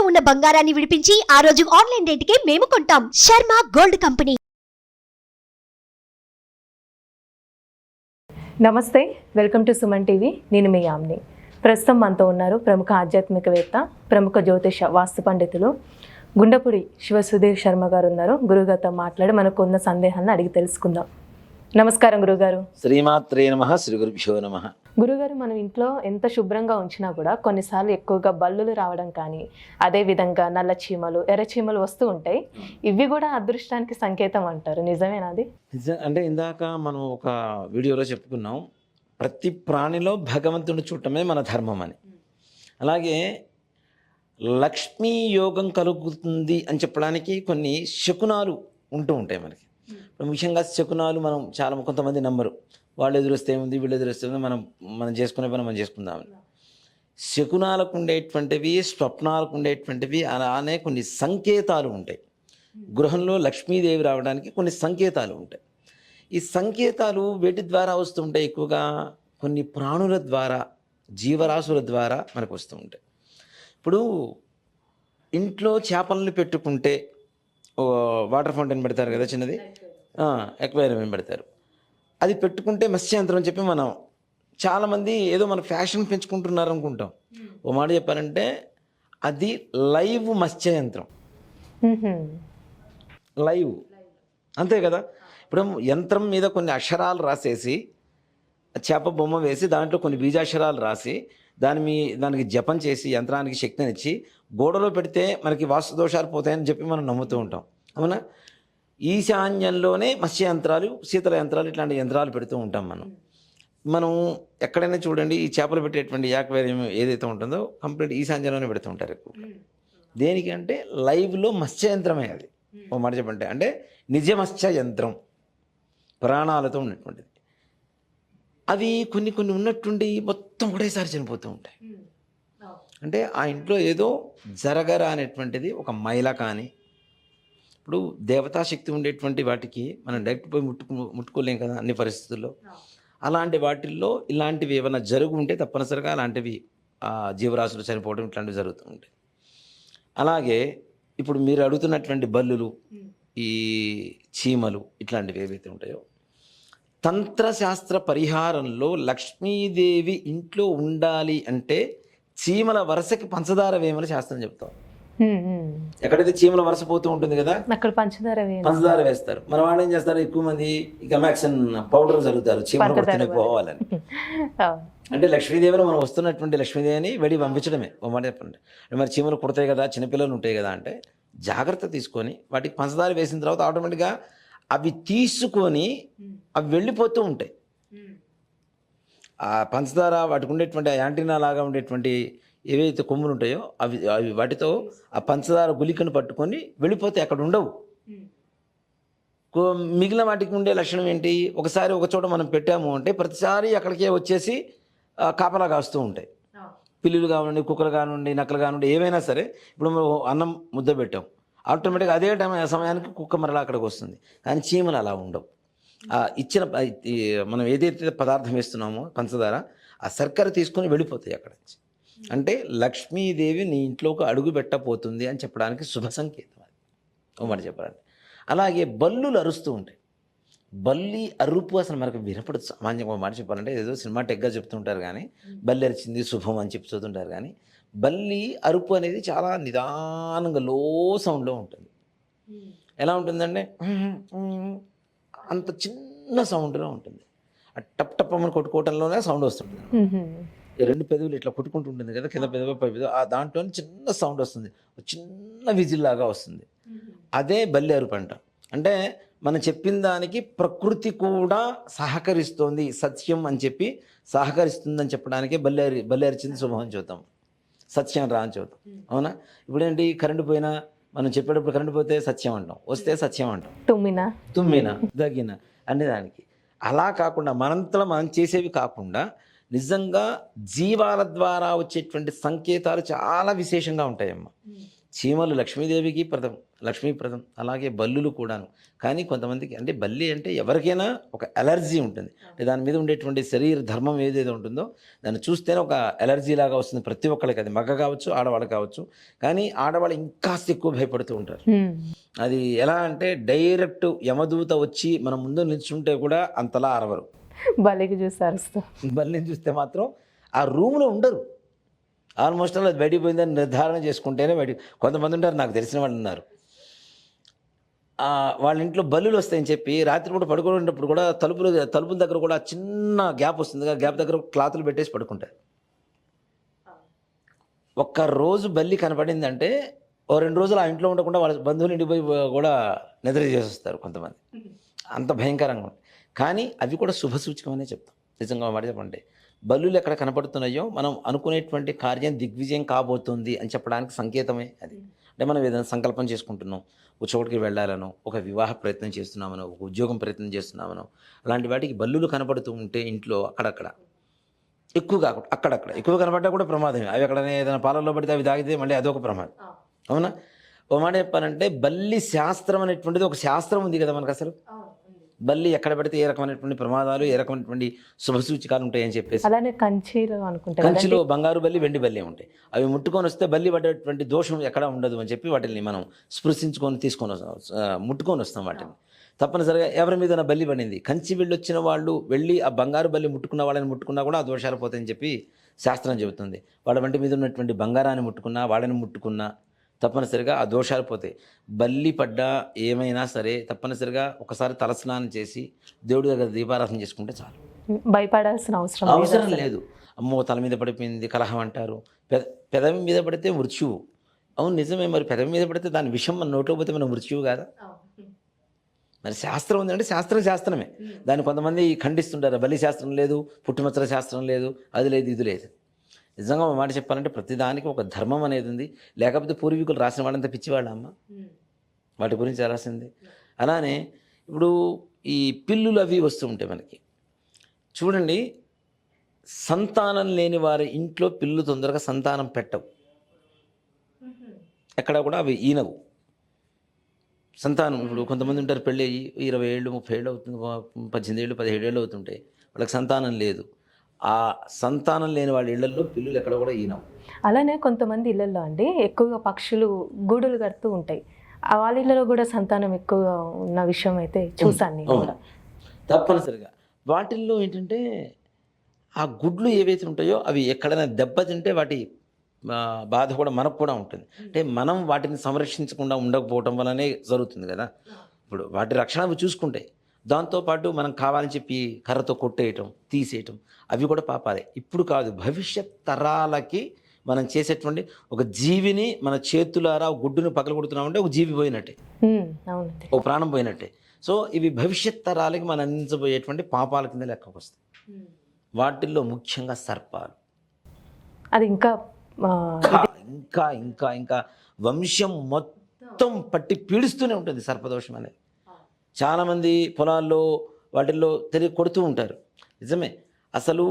ఉన్న బంగారాన్ని విడిపించి ఆ రోజు ఆన్లైన్ రేటుకే మేము కొంటాం. Sharma gold company. నమస్తే, వెల్కమ్ టు సుమన్ టీవీ. నేను మీ యామ్ని. ప్రస్తుతం మనతో ఉన్నారు ప్రముఖ ఆధ్యాత్మికవేత్త, ప్రముఖ జ్యోతిష వాస్తు పండితులు గుండపుడి శివసుధీర్ శర్మ గారు ఉన్నారు. గురుగారితో మాట్లాడి మనకు ఉన్న సందేహాలను అడిగి తెలుసుకుందాం. నమస్కారం గురుగారు. శ్రీమాత్రే నమః. శ్రీ గురుభ్యో నమః. గురుగారు, మనం ఇంట్లో ఎంత శుభ్రంగా ఉంచినా కూడా కొన్నిసార్లు ఎక్కువగా బల్లులు రావడం కానీ, అదేవిధంగా నల్ల చీమలు, ఎర్ర చీమలు వస్తూ ఉంటాయి. ఇవి కూడా అదృష్టానికి సంకేతం అంటారు, నిజమేనాది? అంటే ఇందాక మనం ఒక వీడియోలో చెప్పుకున్నాం, ప్రతి ప్రాణిలో భగవంతుని చూడటమే మన ధర్మం అని. అలాగే లక్ష్మీ యోగం కలుగుతుంది అని చెప్పడానికి కొన్ని శకునాలు ఉంటూ ఉంటాయి మనకి. ముఖ్యంగా శకునాలు మనం కొంతమంది నమ్మరు. వాళ్ళు ఎదురొస్తే ఏముంది, వీళ్ళు ఎదురొస్తే మనం చేసుకునే పని మనం చేసుకుందామని. శకునాలకు ఉండేటువంటివి, స్వప్నాలకు ఉండేటువంటివి, అలానే కొన్ని సంకేతాలు ఉంటాయి. గృహంలో లక్ష్మీదేవి రావడానికి కొన్ని సంకేతాలు ఉంటాయి. ఈ సంకేతాలు వేటి ద్వారా వస్తూ ఉంటాయి? ఎక్కువగా కొన్ని ప్రాణుల ద్వారా, జీవరాశుల ద్వారా మనకు వస్తూ ఉంటాయి. ఇప్పుడు ఇంట్లో చేపలను పెట్టుకుంటే వాటర్ ఫౌంటైన్ పెడతారు కదా, చిన్నది ఎక్వేరియం పెడతారు. అది పెట్టుకుంటే మత్స్యంత్రం అని చెప్పి మనం చాలామంది ఏదో మన ఫ్యాషన్ పెంచుకుంటున్నారు అనుకుంటాం. ఓ మాట చెప్పాలంటే అది లైవ్ మత్స్యయంత్రం, లైవ్, అంతే కదా. ఇప్పుడు యంత్రం మీద కొన్ని అక్షరాలు రాసేసి, చేప బొమ్మ వేసి దాంట్లో కొన్ని బీజాక్షరాలు రాసి దానికి జపం చేసి యంత్రానికి శక్తినిచ్చి గోడలో పెడితే మనకి వాస్తు దోషాలు పోతాయని చెప్పి మనం నమ్ముతూ ఉంటాం, అవునా? ఈశాన్యంలోనే మత్స్య యంత్రాలు, శీతల యంత్రాలు, ఇట్లాంటి యంత్రాలు పెడుతూ ఉంటాం. మనం ఎక్కడైనా చూడండి, ఈ చేపలు పెట్టేటువంటి యాక్వేరియం ఏదైతే ఉంటుందో కంప్లీట్ ఈశాన్యంలోనే పెడుతూ ఉంటారు ఎక్కువ. దేనికి అంటే లైవ్లో మత్స్య యంత్రమే అది. ఓ మాట చెప్పంటే అంటే నిజ మత్స్య యంత్రం, ప్రాణాలతో ఉన్నటువంటిది. అవి కొన్ని ఉన్నట్టుండి మొత్తం ఒకటేసారి చనిపోతూ ఉంటాయి. అంటే ఆ ఇంట్లో ఏదో జరగరా అనేటువంటిది ఒక మైల కానీ, ఇప్పుడు దేవతాశక్తి ఉండేటువంటి వాటికి మనం డైరెక్ట్ పోయి ముట్టుకోలేం కదా అన్ని పరిస్థితుల్లో. అలాంటి వాటిల్లో ఇలాంటివి ఏమైనా జరుగు ఉంటే తప్పనిసరిగా అలాంటివి జీవరాశులు చనిపోవడం ఇట్లాంటివి జరుగుతూ ఉంటాయి. అలాగే ఇప్పుడు మీరు అడుగుతున్నటువంటి బల్లులు, ఈ చీమలు, ఇట్లాంటివి ఏవైతే ఉంటాయో, తంత్రశాస్త్ర పరిహారంలో లక్ష్మీదేవి ఇంట్లో ఉండాలి అంటే చీమల వరుసకి పంచదార వేయమని శాస్త్రం చెప్తాం. ఎక్కడైతే చీమల వరుస పోతూ ఉంటుంది కదా, అక్కడ పంచదార వేస్తారు. మన వాళ్ళు ఏం చేస్తారు, ఎక్కువ మంది గమాక్సిన్ పౌడర్ చల్లుతారు చీమలు కొడుతూనే పోవాలని. అంటే లక్ష్మీదేవిని మనం వస్తున్నటువంటి లక్ష్మీదేవిని వెడి పంపించడమే. మాట చెప్పండి, మరి చీమలు కుడతాయి కదా, చిన్నపిల్లలు ఉంటాయి కదా అంటే జాగ్రత్త తీసుకొని వాటికి పంచదార వేసిన తర్వాత ఆటోమేటిక్గా అవి తీసుకొని అవి వెళ్ళిపోతూ ఉంటాయి. ఆ పంచదార వాటికి ఉండేటువంటి యాంటీనా లాగా ఉండేటువంటి ఏవైతే కొమ్ములు ఉంటాయో అవి వాటితో ఆ పంచదార గుళికను పట్టుకొని వెళ్ళిపోతే అక్కడ ఉండవు. మిగిలిన వాటికి ఉండే లక్షణం ఏంటి, ఒకసారి ఒక చోట మనం పెట్టాము అంటే ప్రతిసారి అక్కడికే వచ్చేసి కాపలా కాస్తూ ఉంటాయి. పిల్లులు కానివ్వండి, కుక్కలు కానివ్వండి, నక్కలు కానివ్వండి, ఏవైనా సరే. ఇప్పుడు మనం అన్నం ముద్ద పెట్టాం, ఆటోమేటిక్గా అదే సమయానికి కుక్క మరలా అక్కడికి వస్తుంది. కానీ చీమలు అలా ఉండవు. ఇచ్చిన మనం ఏదైతే పదార్థం వేస్తున్నామో పంచదార, ఆ శర్కర తీసుకొని వెళ్ళిపోతాయి అక్కడ నుంచి. అంటే లక్ష్మీదేవి నీ ఇంట్లోకి అడుగు పెట్టబోతుంది అని చెప్పడానికి శుభ సంకేతం అది, ఓ మాట చెప్పాలంటే. అలాగే బల్లులు అరుస్తూ ఉంటాయి. బల్లి అరుపు అసలు మనకు వినపడదు సామాన్యంగా. మాట చెప్పాలంటే ఏదో సినిమాటిక్గా చెప్తుంటారు కానీ, బల్లి అరిచింది శుభం అని చెప్పి చదువుతుంటారు కానీ, బల్లి అరుపు అనేది చాలా నిదానంగా లో సౌండ్లో ఉంటుంది. ఎలా ఉంటుందంటే అంత చిన్న సౌండ్లో ఉంటుంది. ఆ టప్ టప్ అని కొట్టుకోవటంలోనే సౌండ్ వస్తుంటుంది. రెండు పెదవులు ఇట్లా కొట్టుకుంటూ ఉంటుంది కదా, కింద పెదవి పై పెదవి, దాంట్లో చిన్న సౌండ్ వస్తుంది, చిన్న విజిల్ లాగా వస్తుంది. అదే బల్లి అరుపు అంట. అంటే మనం చెప్పిన దానికి ప్రకృతి కూడా సహకరిస్తోంది, సత్యం అని చెప్పి సహకరిస్తుందని చెప్పడానికే బల్లి అరిచింది శుభం అని చెబుతాం, సత్యం రా అని చెబుతాం, అవునా? ఇప్పుడేంటి, కరెంటు పోయినా మనం చెప్పేటప్పుడు కరెంటు పోతే సత్యం అంటాం, వస్తే సత్యం అంటాం, తుమ్మినా దగ్గిన అనే దానికి. అలా కాకుండా మనంతలో మనం చేసేవి కాకుండా నిజంగా జీవాల ద్వారా వచ్చేటువంటి సంకేతాలు చాలా విశేషంగా ఉంటాయమ్మ. చీమలు లక్ష్మీదేవికి ప్రదం, లక్ష్మీప్రదం. అలాగే బల్లులు కూడాను. కానీ కొంతమందికి అంటే బల్లి అంటే ఎవరికైనా ఒక ఎలర్జీ ఉంటుంది. అంటే దాని మీద ఉండేటువంటి శరీర ధర్మం ఏదైతే ఉంటుందో దాన్ని చూస్తేనే ఒక ఎలర్జీ లాగా వస్తుంది ప్రతి ఒక్కరికి. అది మగ కావచ్చు, ఆడవాళ్ళు కావచ్చు. కానీ ఆడవాళ్ళు ఇంకాస్త ఎక్కువ భయపడుతూ ఉంటారు. అది ఎలా అంటే డైరెక్ట్ యమదూత వచ్చి మన ముందు నిల్చుంటే కూడా అంతలా అరవరు. బలికి చూసారు. బల్లిని చూస్తే మాత్రం ఆ రూమ్లో ఉండరు. ఆల్మోస్ట్ అది బయటికి పోయిందని నిర్ధారణ చేసుకుంటేనే బయటికి. కొంతమంది ఉంటారు, నాకు తెలిసిన వాళ్ళు ఉన్నారు, వాళ్ళ ఇంట్లో బల్లులు వస్తాయని చెప్పి రాత్రిపూట పడుకునేటప్పుడు కూడా తలుపుల దగ్గర కూడా చిన్న గ్యాప్ వస్తుంది, గ్యాప్ దగ్గర క్లాతులు పెట్టేసి పడుకుంటారు. ఒక్క రోజు బల్లి కనపడిందంటే ఓ 2 రోజులు ఆ ఇంట్లో ఉండకుండా వాళ్ళ బంధువులు ఇంటికి పోయి కూడా నిద్ర చేసేస్తారు కొంతమంది. అంత భయంకరంగా ఉంటుంది. కానీ అవి కూడా శుభసూచకమనే చెప్తాం. నిజంగా మాట చెప్పండి, బల్లులు ఎక్కడ కనపడుతున్నాయో మనం అనుకునేటువంటి కార్యం దిగ్విజయం కాబోతుంది అని చెప్పడానికి సంకేతమే అది. అంటే మనం ఏదైనా సంకల్పం చేసుకుంటున్నాం, ఒక చోటుకి వెళ్ళాలనో, ఒక వివాహ ప్రయత్నం చేస్తున్నామనో, ఒక ఉద్యోగం ప్రయత్నం చేస్తున్నామనో, అలాంటి వాటికి బల్లులు కనపడుతూ ఉంటే ఇంట్లో అక్కడక్కడ ఎక్కువ కాకుండా అక్కడక్కడ ఎక్కువ కనపడ్డా కూడా ప్రమాదమే. అవి ఎక్కడనే ఏదైనా పాలల్లో పడితే అవి తాగితే మళ్ళీ అదొక ప్రమాదం. అవునా? ఓ మాట చెప్పాలంటే బల్లి శాస్త్రం అనేటువంటిది ఒక శాస్త్రం ఉంది కదా మనకు. అసలు బల్లి ఎక్కడ పెడితే ఏ రకమైనటువంటి ప్రమాదాలు, ఏ రకమైనటువంటి శుభసూచికాలు ఉంటాయని చెప్పేసి. అలానే కంచిలో అనుకుంటా, కంచిలో బంగారు బల్లి, వెండి బల్లి ఉంటాయి. అవి ముట్టుకొని వస్తే బల్లి పడేటువంటి దోషం ఎక్కడ ఉండదు అని చెప్పి వాటిని మనం స్పృశించుకొని తీసుకొని ముట్టుకొని వస్తాం వాటిని. తప్పనిసరిగా ఎవరి మీద బల్లి పడింది, కంచి వెళ్ళొచ్చిన వాళ్ళు వెళ్ళి ఆ బంగారు బల్లి ముట్టుకున్న వాళ్ళని ముట్టుకున్నా కూడా ఆ దోషాలు పోతాయని చెప్పి శాస్త్రం చెబుతుంది. వాళ్ళ వంటి మీద ఉన్నటువంటి బంగారాన్ని ముట్టుకున్నా, వాళ్ళని ముట్టుకున్నా తప్పనిసరిగా ఆ దోషాలు పోతాయి. బల్లి పడ్డా ఏమైనా సరే తప్పనిసరిగా ఒకసారి తలస్నానం చేసి దేవుడి దగ్గర దీపారాధన చేసుకుంటే చాలు. భయపడాల్సిన అవసరం లేదు. అమ్మో తల మీద పడిపోయింది కలహం అంటారు. పెదవి మీద పడితే మృత్యువు. అవును నిజమే, మరి పెదవి మీద పడితే దాని విషయం మన నోట్లో పోతే మన మృత్యువు కాదా? మరి శాస్త్రం ఉందంటే శాస్త్రమే. దాన్ని కొంతమంది ఖండిస్తుంటారు, బలి శాస్త్రం లేదు, పుట్టుమచ్చల శాస్త్రం లేదు, అది లేదు, ఇది లేదు. నిజంగా ఒక మాట చెప్పాలంటే ప్రతిదానికి ఒక ధర్మం అనేది ఉంది. లేకపోతే పూర్వీకులు రాసిన వాళ్ళంతా పిచ్చివాళ్ళ అమ్మ వాటి గురించి రాసింది. అలానే ఇప్పుడు ఈ పిల్లులు అవి వస్తూ ఉంటాయి మనకి. చూడండి, సంతానం లేని వారి ఇంట్లో పిల్లు తొందరగా సంతానం పెట్టవు. ఎక్కడ కూడా అవి ఈనవు. సంతానం ఇప్పుడు కొంతమంది ఉంటారు, పెళ్ళి 20 ఏళ్ళు 30 ఏళ్ళు అవుతుంది, 18 ఏళ్ళు 17 ఏళ్ళు అవుతుంటాయి, వాళ్ళకి సంతానం లేదు. ఆ సంతానం లేని వాళ్ళ ఇళ్లలో పిల్లులు ఎక్కడ కూడా ఈనవు. అలానే కొంతమంది ఇళ్లలో అండి ఎక్కువగా పక్షులు గూడులు కడుతూ ఉంటాయి. వాళ్ళ ఇళ్లలో కూడా సంతానం ఎక్కువగా ఉన్న విషయం అయితే చూసాను నేను కూడా. తప్పనిసరిగా వాటిల్లో ఏంటంటే ఆ గుడ్లు ఏవైతే ఉంటాయో అవి ఎక్కడైనా దెబ్బతింటే వాటి బాధ కూడా మనకు కూడా ఉంటుంది. అంటే మనం వాటిని సంరక్షించకుండా ఉండకపోవటం వల్లనే జరుగుతుంది కదా. ఇప్పుడు వాటి రక్షణ అవి చూసుకుంటాయి. దాంతోపాటు మనం కావాలని చెప్పి కర్రతో కొట్టేయటం, తీసేయటం అవి కూడా పాపాలే. ఇప్పుడు కాదు, భవిష్యత్ తరాలకి మనం చేసేటువంటి ఒక జీవిని మన చేతులారా గుడ్డును పగల కొడుతున్నామంటే ఒక జీవి పోయినట్టే, ఒక ప్రాణం పోయినట్టే. సో ఇవి భవిష్యత్ తరాలకి మనం అందించబోయేటువంటి పాపాల కింద లెక్కకు వస్తాయి. వాటిల్లో ముఖ్యంగా సర్పాలు. అది ఇంకా ఇంకా ఇంకా ఇంకా వంశం మొత్తం పట్టి పీడిస్తూనే ఉంటుంది సర్పదోషం అనేది. చాలామంది పొలాల్లో వాటిల్లో కొడుతూ ఉంటారు. నిజమే, అసలు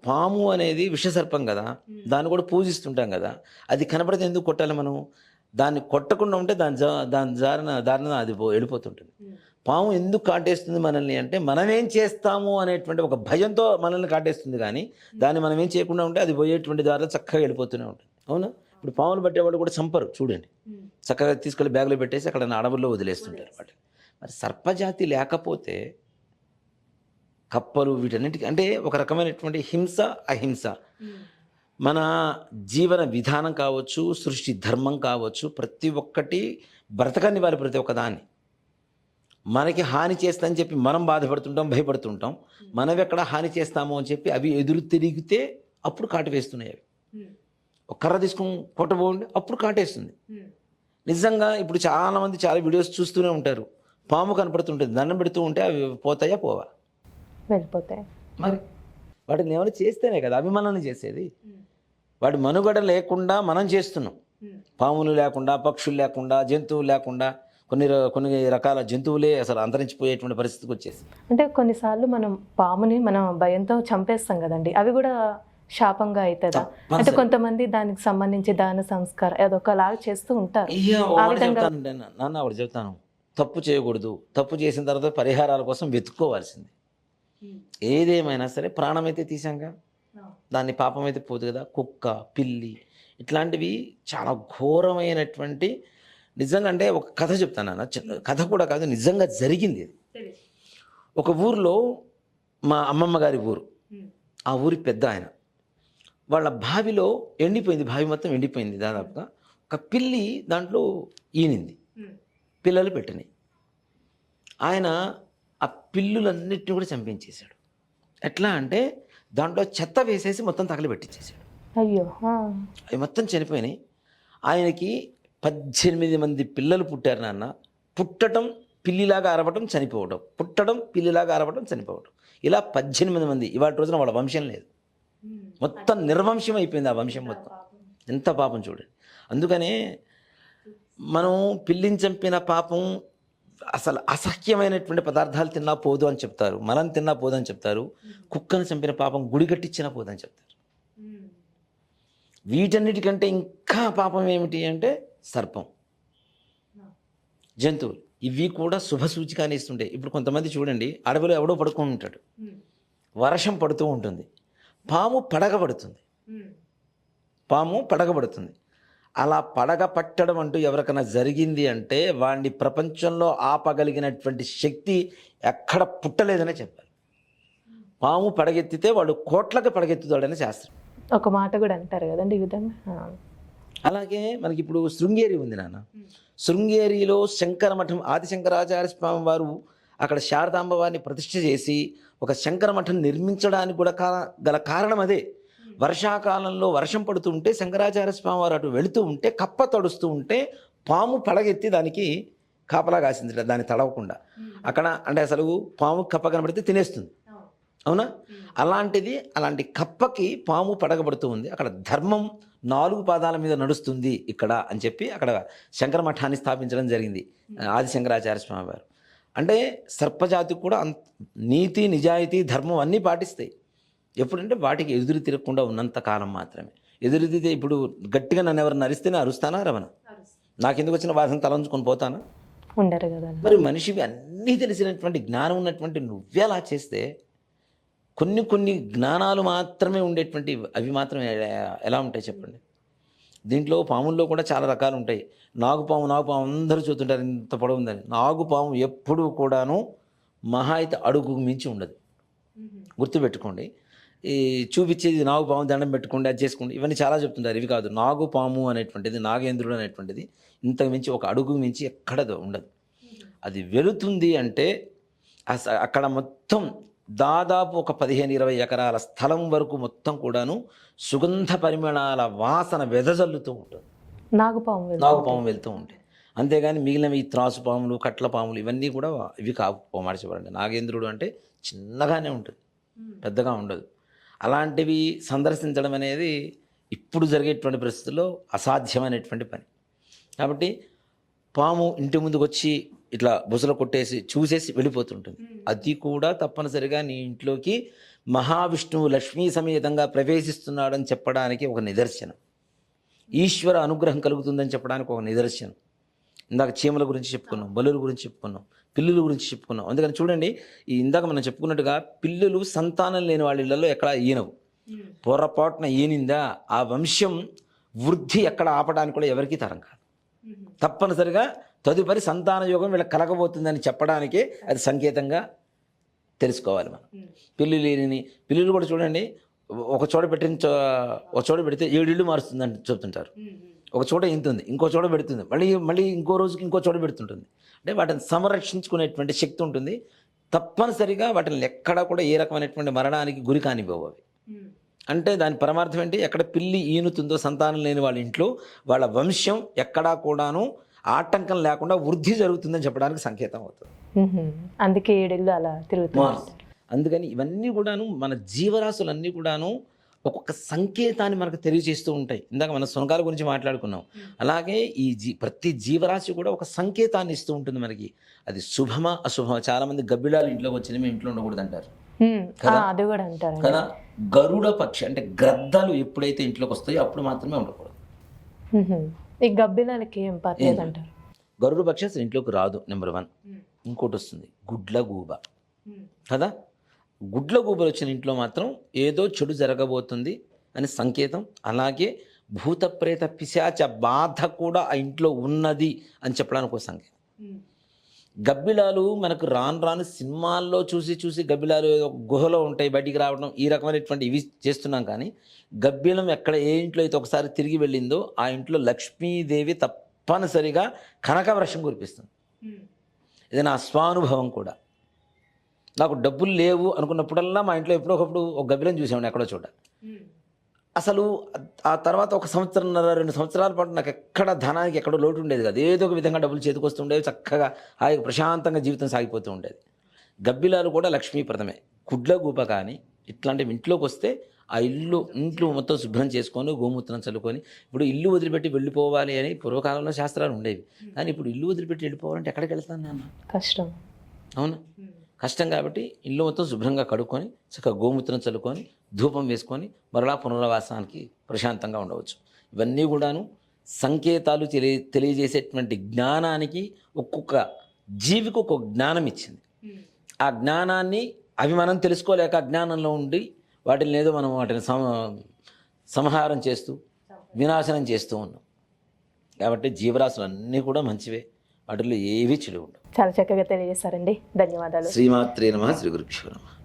పాము అనేది విషసర్పం కదా, దాన్ని కూడా పూజిస్తుంటాం కదా. అది కనపడితే ఎందుకు కొట్టాలి మనం? దాన్ని కొట్టకుండా ఉంటే దాని దారిన అది వెళ్ళిపోతుంటుంది. పాము ఎందుకు కాటేస్తుంది మనల్ని అంటే మనమేం చేస్తాము అనేటువంటి ఒక భయంతో మనల్ని కాటేస్తుంది. కానీ దాన్ని మనం ఏం చేయకుండా ఉంటే అది పోయేటువంటి దారిలో చక్కగా వెళ్ళిపోతూనే ఉంటుంది. అవునా? ఇప్పుడు పాములు పట్టేవాళ్ళు కూడా చంపరు చూడండి, చక్కగా తీసుకెళ్ళి బ్యాగులో పెట్టేసి అక్కడ అడవుల్లో వదిలేస్తుంటారు వాటి. మరి సర్పజాతి లేకపోతే కప్పలు వీటన్నిటికీ అంటే ఒక రకమైనటువంటి హింస అహింస మన జీవన విధానం కావచ్చు, సృష్టి ధర్మం కావచ్చు, ప్రతి ఒక్కటి బ్రతకని వారి ప్రతి ఒక్కదాన్ని మనకి హాని చేస్తామని చెప్పి మనం బాధపడుతుంటాం, భయపడుతుంటాం. మనం ఎక్కడ హాని చేస్తామో అని చెప్పి అవి ఎదురు తిరిగితే అప్పుడు కాటు వేస్తున్నాయి. అవి ఒక కర్ర తీసుకుని కొట్టబోండి అప్పుడు కాటేస్తుంది. నిజంగా ఇప్పుడు చాలామంది చాలా వీడియోస్ చూస్తూనే ఉంటారు, పాము కనపడుతుంటుంది, దండం పెడుతూ ఉంటే అవి పోతాయా? పోవా? వెళ్ళిపోతాయి. మరి వాటిని ఏమైనా చేస్తేనే కదా అవి మనల్ని చేసేది. వాటి మనుగడ లేకుండా మనం చేస్తున్నాం. పాములు లేకుండా, పక్షులు లేకుండా, జంతువులు లేకుండా కొన్ని రకాల జంతువులే అసలు అంతరించిపోయేటువంటి పరిస్థితికి వచ్చేసి. అంటే కొన్నిసార్లు మనం పాముని మనం భయంతో చంపేస్తాం కదండి, అవి కూడా శాపంగా అవుతుందా? అంటే కొంతమంది దానికి సంబంధించి దాన సంస్కారం అదొకలాగా చేస్తూ ఉంటారు. ఆ విధంగా నాన్న ఒకటి చెప్తాను, తప్పు చేయకూడదు, తప్పు చేసిన తర్వాత పరిహారాల కోసం వెతుక్కోవాల్సింది. ఏదేమైనా సరే ప్రాణం అయితే తీసాంగా, దాన్ని పాపం అయితే పోదు కదా. కుక్క, పిల్లి ఇట్లాంటివి చాలా ఘోరమైనటువంటి, నిజంగా అంటే ఒక కథ చెప్తాను అన్న, కథ కూడా కాదు, నిజంగా జరిగింది ఇది. ఒక ఊర్లో, మా అమ్మమ్మ గారి ఊరు, ఆ ఊరి పెద్ద ఆయన, వాళ్ళ బావిలో ఎండిపోయింది, బావి మొత్తం ఎండిపోయింది దాదాపుగా. ఒక పిల్లి దాంట్లో ఈనింది, పిల్లలు పెట్టినాయి. ఆయన ఆ పిల్లులన్నిటిని కూడా చంపించేశాడు. ఎట్లా అంటే దాంట్లో చెత్త వేసేసి మొత్తం తగలబెట్టించేశాడు. అయ్యో, అవి మొత్తం చనిపోయినాయి. ఆయనకి 18 మంది పిల్లలు పుట్టారు నాన్న. పుట్టడం పిల్లిలాగా అరవటం, చనిపోవడం, పుట్టడం పిల్లిలాగా అరవటం, చనిపోవడం, ఇలా 18 మంది. ఇవాళ రోజున వాళ్ళ వంశం లేదు, మొత్తం నిర్వంశం అయిపోయింది ఆ వంశం మొత్తం. ఎంత పాపం చూడండి. అందుకనే మనం పిల్లిని చంపిన పాపం, అసలు అసహ్యమైనటువంటి పదార్థాలు తిన్నా పోదు అని చెప్తారు, మనం తిన్నా పోదు అని చెప్తారు. కుక్కను చంపిన పాపం గుడి కట్టించినా పోదు అని చెప్తారు. వీటన్నిటికంటే ఇంకా పాపం ఏమిటి అంటే సర్పం, జంతువులు. ఇవి కూడా శుభ సూచికాన్ని ఇస్తుంటాయి. ఇప్పుడు కొంతమంది చూడండి, అడవిలో ఎవడో పడుకొని ఉంటాడు, వర్షం పడుతూ ఉంటుంది, పాము పడగబడుతుంది, పాము పడగబడుతుంది. అలా పడగ పట్టడం అంటూ ఎవరికైనా జరిగింది అంటే వాడిని ప్రపంచంలో ఆపగలిగినటువంటి శక్తి ఎక్కడ పుట్టలేదనే చెప్పాలి. పాము పడగెత్తితే వాడు కోట్లకు పడగెత్తుతాడని శాస్త్రం. ఒక మాట కూడా అంటారు కదండి ఈ విధంగా. అలాగే మనకి ఇప్పుడు శృంగేరి ఉంది నాన్న. శృంగేరిలో శంకర మఠం, ఆదిశంకరాచార్య స్వామి వారు అక్కడ శారదాంబ వారిని ప్రతిష్ఠ చేసి ఒక శంకర మఠం నిర్మించడానికి కూడా గల కారణం అదే. వర్షాకాలంలో వర్షం పడుతూ ఉంటే శంకరాచార్య స్వామి వారు అటు వెళుతూ ఉంటే, కప్ప తడుస్తూ ఉంటే పాము పడగెత్తి దానికి కాపలా కాసింది, దాన్ని తడవకుండా. అక్కడ అంటే అసలు పాము కప్ప కనబడితే తినేస్తుంది, అవునా? అలాంటి కప్పకి పాము పడగబడుతూ ఉంది. అక్కడ ధర్మం 4 పాదాల మీద నడుస్తుంది ఇక్కడ అని చెప్పి అక్కడ శంకర మఠాన్ని స్థాపించడం జరిగింది ఆదిశంకరాచార్య స్వామి వారు. అంటే సర్పజాతికి కూడా నీతి, నిజాయితీ, ధర్మం అన్నీ పాటిస్తాయి. ఎప్పుడంటే వాటికి ఎదురు తిరగకుండా ఉన్నంత కాలం మాత్రమే. ఎదురు తిరిగితే, ఇప్పుడు గట్టిగా నన్ను ఎవరిని అరిస్తేనే అరుస్తానా రవణ? నాకెందుకు వచ్చిన బాధను తలంచుకొని పోతానా? ఉండరు కదా. మరి మనిషివి అన్నీ తెలిసినటువంటి జ్ఞానం ఉన్నటువంటి నువ్వే అలా చేస్తే, కొన్ని జ్ఞానాలు మాత్రమే ఉండేటువంటి అవి మాత్రం ఎలా ఉంటాయి చెప్పండి? దీంట్లో పాముల్లో కూడా చాలా రకాలు ఉంటాయి. నాగుపాము అందరూ చూస్తుంటారు ఇంత పొడవు ఉందని. నాగుపాము ఎప్పుడూ కూడాను మహా అయితే అడుగు మించి ఉండదు, గుర్తుపెట్టుకోండి. ఈ చూపించేది నాగుపాము, దండం పెట్టుకోండి, అది చేసుకోండి, ఇవన్నీ చాలా చెప్తుంటారు. ఇవి కాదు. నాగుపాము అనేటువంటిది, నాగేంద్రుడు అనేటువంటిది ఇంతకు మించి ఒక అడుగు మించి ఎక్కడ ఉండదు. అది వెళుతుంది అంటే అక్కడ మొత్తం దాదాపు ఒక 15-20 ఎకరాల స్థలం వరకు మొత్తం కూడాను సుగంధ పరిమళాల వాసన వెదజల్లుతూ ఉంటుంది నాగుపాము వెళ్తూ ఉంటే. అంతేగాని మిగిలిన ఈ త్రాసు పాములు, కట్ల పాములు ఇవన్నీ కూడా ఇవి కావు మాట చెప్పండి. నాగేంద్రుడు అంటే చిన్నగానే ఉంటుంది, పెద్దగా ఉండదు. అలాంటివి సందర్శించడం అనేది ఇప్పుడు జరిగేటువంటి పరిస్థితుల్లో అసాధ్యమైనటువంటి పని. కాబట్టి పాము ఇంటి ముందుకు వచ్చి ఇట్లా బుసలు కొట్టేసి చూసేసి వెళ్ళిపోతుంటుంది. అది కూడా తప్పనిసరిగా నీ ఇంట్లోకి మహావిష్ణువు లక్ష్మీ సమేతంగా ప్రవేశిస్తున్నాడని చెప్పడానికి ఒక నిదర్శనం, ఈశ్వర అనుగ్రహం కలుగుతుందని చెప్పడానికి ఒక నిదర్శనం. ఇందాక చీమల గురించి చెప్పుకున్నాం, బలుల గురించి చెప్పుకున్నాం, పిల్లుల గురించి చెప్పుకున్నాం. అందుకని చూడండి, ఈ ఇందాక మనం చెప్పుకున్నట్టుగా పిల్లులు సంతానం లేని వాళ్ళ ఇళ్లలో ఎక్కడ ఈనవు. పొరపాటున ఈనిందా ఆ వంశం వృద్ధి ఎక్కడ ఆపడానికి కూడా ఎవరికీ తరం కాదు. తప్పనిసరిగా తదుపరి సంతాన యోగం వీళ్ళకి కలగబోతుందని చెప్పడానికే అది సంకేతంగా తెలుసుకోవాలి మనం. పిల్లులు కూడా చూడండి, ఒక చోట పెడితే 7 ఇళ్ళు మారుస్తుందని చెప్తుంటారు. ఒక చోట ఇంతుంది, ఇంకో చోట పెడుతుంది, మళ్ళీ ఇంకో రోజుకి ఇంకో చోట పెడుతుంటుంది. అంటే వాటిని సంరక్షించుకునేటువంటి శక్తి ఉంటుంది. తప్పనిసరిగా వాటిని ఎక్కడా కూడా ఏ రకమైనటువంటి మరణానికి గురి కానివ్వవు అవి. అంటే దాని పరమార్థం ఏంటి? ఎక్కడ పిల్లి ఈనుతుందో సంతానం లేని వాళ్ళ ఇంట్లో వాళ్ళ వంశం ఎక్కడా కూడాను ఆటంకం లేకుండా వృద్ధి జరుగుతుందని చెప్పడానికి సంకేతం అవుతుంది. అందుకే 7 ఇళ్ళు అలా తిరుగుతుంది. అందుకని ఇవన్నీ కూడాను మన జీవరాశులన్నీ కూడాను ఒక్కొక్క సంకేతాన్ని మనకు తెలియజేస్తూ ఉంటాయి. ఇందాక మన శృంగాల గురించి మాట్లాడుకున్నాం. అలాగే ప్రతి జీవరాశి కూడా ఒక సంకేతాన్ని ఇస్తూ ఉంటుంది మనకి. అది శుభమా అశుభమా? చాలామంది గబ్బిడాలు ఇంట్లోకి వచ్చిన మేము ఇంట్లో ఉండకూడదు అంటారు. అది కూడా అంటారు కదా. గరుడ పక్షి అంటే గ్రద్దలు ఎప్పుడైతే ఇంట్లోకి వస్తాయో అప్పుడు మాత్రమే ఉండకూడదు. ఈ గబ్బిలాలకి ఏం పర్లేదు అంటారు. గరుడ పక్షి అసలు ఇంట్లోకి రాదు, నెంబర్ 1. ఇంకోటి వస్తుంది గుడ్లగూబ కదా. గుడ్లగూబలు వచ్చిన ఇంట్లో మాత్రం ఏదో చెడు జరగబోతుంది అని సంకేతం. అలాగే భూత ప్రేత పిశాచ బాధ కూడా ఆ ఇంట్లో ఉన్నది అని చెప్పడానికి ఒక సంకేతం. గబ్బిలాలు మనకు రాను రాను సినిమాల్లో చూసి గబ్బిలాలు ఏదో గుహలో ఉంటాయి, బయటికి రావడం, ఈ రకమైనటువంటి ఇవి చేస్తున్నాం. కానీ గబ్బిలం ఎక్కడ ఏ ఇంట్లో అయితే ఒకసారి తిరిగి వెళ్ళిందో ఆ ఇంట్లో లక్ష్మీదేవి తప్పనిసరిగా కనకవర్షం కురిపిస్తుంది. ఇది నా స్వానుభవం కూడా. నాకు డబ్బులు లేవు అనుకున్నప్పుడల్లా మా ఇంట్లో ఎప్పుడో ఒకప్పుడు ఒక గబ్బిలం చూసామండి ఎక్కడో చోట. అసలు ఆ తర్వాత 1 సంవత్సరంన్నర 2 సంవత్సరాల పాటు నాకు ఎక్కడ ధనానికి ఎక్కడో లోటు ఉండేది కాదు. ఏదో ఒక విధంగా డబ్బులు చేతికి వస్తుండేవి, చక్కగా హాయిగా ప్రశాంతంగా జీవితం సాగిపోతూ ఉండేది. గబ్బిలాలు కూడా లక్ష్మీప్రదమే. గుడ్లగూబ కానీ ఇట్లాంటివి ఇంట్లోకి వస్తే ఆ ఇంట్లో మొత్తం శుభ్రం చేసుకొని గోమూత్రం చల్లుకొని, ఇప్పుడు ఇల్లు వదిలిపెట్టి వెళ్ళిపోవాలి అని పూర్వకాలంలో శాస్త్రాలు ఉండేవి. కానీ ఇప్పుడు ఇల్లు వదిలిపెట్టి వెళ్ళిపోవాలంటే ఎక్కడికి వెళ్తాను నాన్న? కష్టం. అవునా, కష్టం. కాబట్టి ఇల్లు మొత్తం శుభ్రంగా కడుక్కొని చక్కగా గోమూత్రం చల్లుకొని ధూపం వేసుకొని మరలా పునర్వాసానికి ప్రశాంతంగా ఉండవచ్చు. ఇవన్నీ కూడాను సంకేతాలు తెలియజేసేటువంటి జ్ఞానానికి ఒక్కొక్క జీవికి ఒక్కొక్క జ్ఞానం ఇచ్చింది. ఆ జ్ఞానాన్ని అవి మనం తెలుసుకోలేక అజ్ఞానంలో ఉండి వాటిని సంహారం చేస్తూ వినాశనం చేస్తూ ఉన్నాం. కాబట్టి జీవరాశులు అన్నీ కూడా మంచివే, వాటిలో ఏవి చెడు ఉండవు. చాలా చక్కగా తెలియజేశారండి, ధన్యవాదాలు. శ్రీమాత్రే నమః, శ్రీ గురుభ్యో నమః.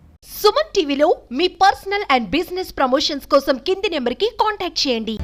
సుమన్ టీవీలో మీ పర్సనల్ అండ్ బిజినెస్ ప్రమోషన్స్ కోసం కింది నెంబర్కి కాంటాక్ట్ చేయండి.